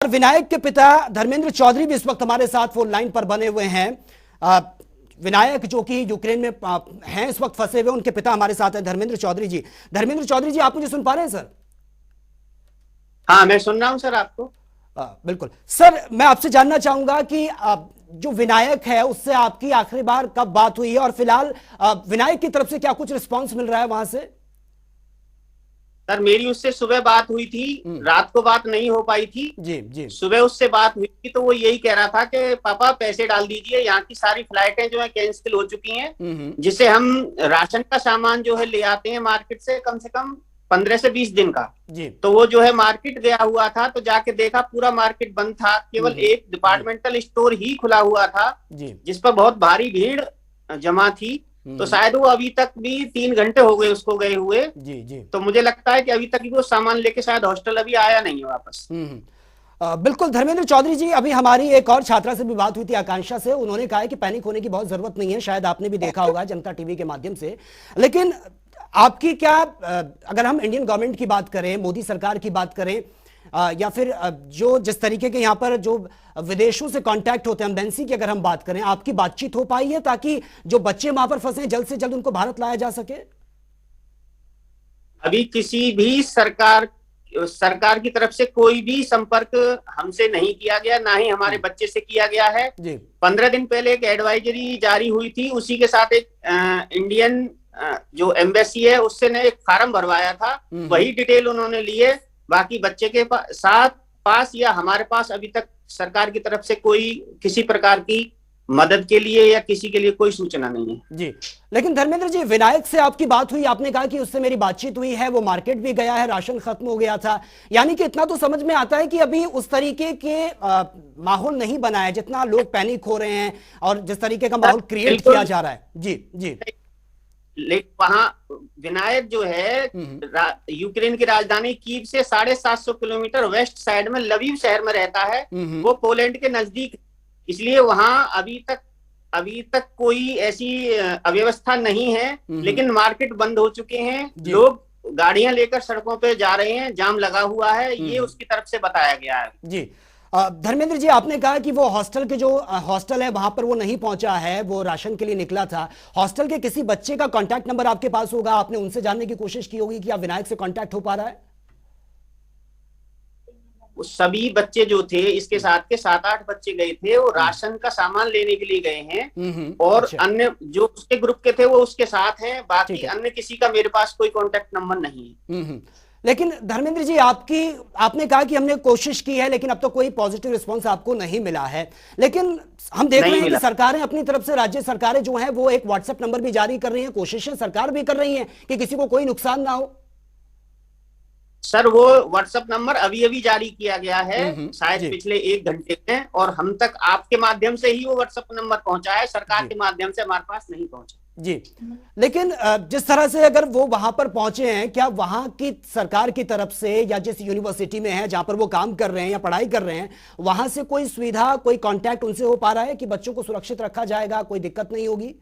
विनायक के पिता धर्मेंद्र चौधरी भी इस वक्त हमारे साथ फोन लाइन पर बने हुए हैं। विनायक जो कि यूक्रेन में हैं, इस वक्त फंसे हुए, उनके पिता हमारे साथ हैं धर्मेंद्र चौधरी जी। धर्मेंद्र चौधरी जी, आप मुझे सुन पा रहे हैं सर? हाँ, मैं सुन रहा हूं सर आपको। बिल्कुल सर, मैं आपसे जानना चाहूंगा कि जो विनायक है उससे आपकी आखिरी बार कब बात हुई है, और फिलहाल विनायक की तरफ से क्या कुछ रिस्पॉन्स मिल रहा है वहां से? सर, मेरी उससे सुबह बात हुई थी, रात को बात नहीं हो पाई थी। जी जी। सुबह उससे बात हुई थी तो वो यही कह रहा था कि पापा पैसे डाल दीजिए, यहाँ की सारी फ्लाइटें जो है कैंसिल हो चुकी हैं, जिससे हम राशन का सामान जो है ले आते हैं मार्केट से कम 15 से 20 दिन का। जी। तो वो जो है मार्केट गया हुआ था, तो जाके देखा पूरा मार्केट बंद था, केवल एक डिपार्टमेंटल स्टोर ही खुला हुआ था जिस पर बहुत भारी भीड़ जमा थी। तो शायद वो अभी तक भी 3 घंटे हो गए उसको गए हुए। जी जी। तो मुझे लगता है कि अभी तक वो सामान लेके शायद हॉस्टल अभी आया नहीं है वापस। बिल्कुल धर्मेंद्र चौधरी जी, अभी हमारी एक और छात्रा से भी बात हुई थी, आकांक्षा से। उन्होंने कहा है कि पैनिक होने की बहुत जरूरत नहीं है, शायद आपने भी देखा होगा जनता टीवी के माध्यम से। लेकिन आपकी क्या, अगर हम इंडियन गवर्नमेंट की बात करें, मोदी सरकार की बात करें, या फिर जो जिस तरीके के यहाँ पर जो विदेशों से कांटेक्ट होते हैं, एम्बेसी की अगर हम बात करें, आपकी बातचीत हो पाई है ताकि जो बच्चे वहां पर फंसे जल्द से जल्द उनको भारत लाया जा सके? अभी किसी भी सरकार की तरफ से कोई भी संपर्क हमसे नहीं किया गया, ना ही हमारे बच्चे से किया गया है। 15 दिन पहले एक एडवाइजरी जारी हुई थी, उसी के साथ एक इंडियन जो एम्बेसी है उससे ने एक फार्म भरवाया था, वही डिटेल उन्होंने लिए। बाकी बच्चे के पास या हमारे पास अभी तक सरकार की तरफ से कोई किसी प्रकार की मदद के लिए या किसी के लिए कोई सूचना नहीं है जी। लेकिन धर्मेंद्र जी, विनायक से आपकी बात हुई, आपने कहा कि उससे मेरी बातचीत हुई है, वो मार्केट भी गया है, राशन खत्म हो गया था, यानी कि इतना तो समझ में आता है कि अभी उस तरीके के माहौल नहीं बना है जितना लोग पैनिक हो रहे हैं और जिस तरीके का माहौल क्रिएट किया जा रहा है। जी जी। लेकिन वहां विनायक जो है यूक्रेन की राजधानी कीव से 750 किलोमीटर वेस्ट साइड में लवीव शहर में रहता है, वो पोलैंड के नजदीक, इसलिए वहां अभी तक कोई ऐसी अव्यवस्था नहीं है। लेकिन मार्केट बंद हो चुके हैं, लोग गाड़ियां लेकर सड़कों पे जा रहे हैं, जाम लगा हुआ है, ये उसकी तरफ से बताया गया है। जी। धर्मेंद्र जी, आपने कहा कि वो हॉस्टल के जो हॉस्टल है वहां पर वो नहीं पहुंचा है, वो राशन के लिए निकला था। हॉस्टल के किसी बच्चे का कांटेक्ट नंबर आपके पास होगा, आपने उनसे जानने की कोशिश की होगी कि आप विनायक से कांटेक्ट हो पा रहा है? सभी बच्चे जो थे, इसके साथ के 7-8 बच्चे गए थे, वो राशन का सामान लेने के लिए गए हैं, और अच्छा। अन्य जो उसके ग्रुप के थे वो उसके साथ हैं। बाकी अन्य किसी का मेरे पास कोई कांटेक्ट नंबर नहीं है। लेकिन धर्मेंद्र जी, आपने कहा कि हमने कोशिश की है लेकिन अब तो कोई पॉजिटिव रिस्पांस आपको नहीं मिला है। लेकिन हम देख रहे हैं कि सरकारें अपनी तरफ से, राज्य सरकारें जो हैं वो एक व्हाट्सएप नंबर भी जारी कर रही हैं, कोशिशें सरकार भी कर रही है कि किसी को कोई नुकसान ना हो। सर, वो व्हाट्सएप नंबर अभी जारी किया गया है, शायद पिछले 1 घंटे में, और हम तक आपके माध्यम से ही वो व्हाट्सएप नंबर पहुंचा है, सरकार के माध्यम से हमारे पास नहीं पहुंचा जी। लेकिन जिस तरह से अगर वो वहां पर पहुंचे हैं, क्या वहां की सरकार की तरफ से या जिस यूनिवर्सिटी में है जहां पर वो काम कर रहे हैं या पढ़ाई कर रहे हैं, वहां से कोई सुविधा, कोई कांटेक्ट उनसे हो पा रहा है कि बच्चों को सुरक्षित रखा जाएगा, कोई दिक्कत नहीं होगी?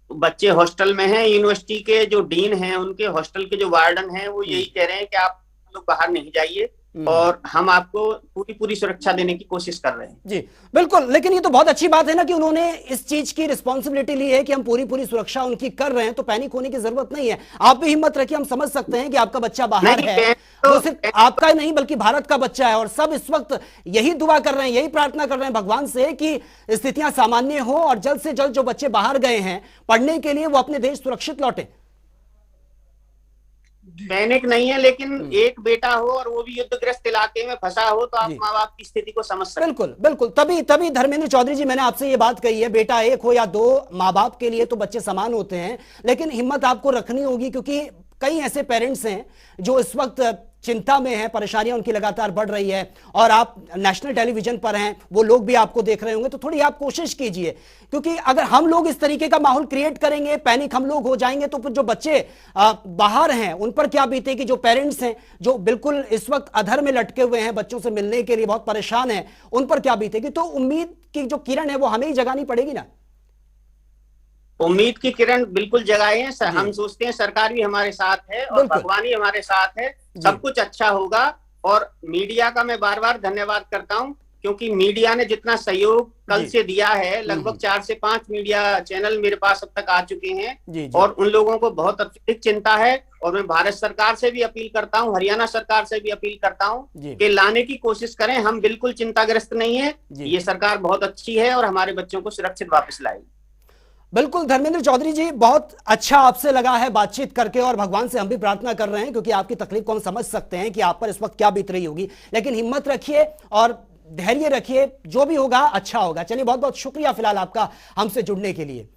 बच्चे हॉस्टल में हैं, यूनिवर्सिटी के जो डीन हैं, उनके हॉस्टल के जो वार्डन हैं, वो यही कह रहे हैं कि आप लोग बाहर नहीं जाइए और हम आपको पूरी सुरक्षा देने की कोशिश कर रहे हैं। जी बिल्कुल। लेकिन ये तो बहुत अच्छी बात है ना कि उन्होंने इस चीज की रिस्पॉन्सिबिलिटी ली है कि हम पूरी सुरक्षा उनकी कर रहे हैं, तो पैनिक होने की जरूरत नहीं है। आप भी हिम्मत रखिए, हम समझ सकते हैं कि आपका बच्चा बाहर है, वो सिर्फ आपका नहीं बल्कि भारत का बच्चा है, और सब इस वक्त यही दुआ कर रहे हैं, यही प्रार्थना कर रहे हैं भगवान से कि स्थितियां सामान्य हो और जल्द से जल्द जो बच्चे बाहर गए हैं पढ़ने के लिए वो अपने देश सुरक्षित लौटे। पैनिक नहीं है, लेकिन एक बेटा हो और वो भी युद्धग्रस्त इलाके में फंसा हो, तो आप माँ बाप की स्थिति को समझ सकते हैं। बिल्कुल बिल्कुल। तभी धर्मेंद्र चौधरी जी, मैंने आपसे ये बात कही है, बेटा एक हो या 2, माँ बाप के लिए तो बच्चे समान होते हैं। लेकिन हिम्मत आपको रखनी होगी, क्योंकि कई ऐसे पेरेंट्स हैं जो इस वक्त चिंता में हैं, परेशानियां उनकी लगातार बढ़ रही है, और आप नेशनल टेलीविजन पर हैं, वो लोग भी आपको देख रहे होंगे, तो थोड़ी आप कोशिश कीजिए, क्योंकि अगर हम लोग इस तरीके का माहौल क्रिएट करेंगे, पैनिक हम लोग हो जाएंगे, तो जो बच्चे बाहर हैं उन पर क्या बीतेगी, जो पेरेंट्स हैं जो बिल्कुल इस वक्त अधर में लटके हुए हैं, बच्चों से मिलने के लिए बहुत परेशान हैं, उन पर क्या बीतेगी। तो उम्मीद की जो किरण है वो हमें ही जगानी पड़ेगी ना। उम्मीद की किरण बिल्कुल जगाए हैं। हम सोचते हैं सरकार भी हमारे साथ है और भगवान ही हमारे साथ है, सब कुछ अच्छा होगा। और मीडिया का मैं बार बार धन्यवाद करता हूं, क्योंकि मीडिया ने जितना सहयोग कल से दिया है, लगभग 4 से 5 मीडिया चैनल मेरे पास अब तक आ चुके हैं और उन लोगों को बहुत अत्यधिक चिंता है। और मैं भारत सरकार से भी अपील करता हूं, हरियाणा सरकार से भी अपील करता हूं कि लाने की कोशिश करें। हम बिल्कुल चिंताग्रस्त नहीं है, ये सरकार बहुत अच्छी है और हमारे बच्चों को सुरक्षित वापस लाएगी। बिल्कुल धर्मेंद्र चौधरी जी, बहुत अच्छा आपसे लगा है बातचीत करके और भगवान से हम भी प्रार्थना कर रहे हैं, क्योंकि आपकी तकलीफ को हम समझ सकते हैं कि आप पर इस वक्त क्या बीत रही होगी। लेकिन हिम्मत रखिए और धैर्य रखिए, जो भी होगा अच्छा होगा। चलिए, बहुत बहुत शुक्रिया फिलहाल आपका हमसे जुड़ने के लिए।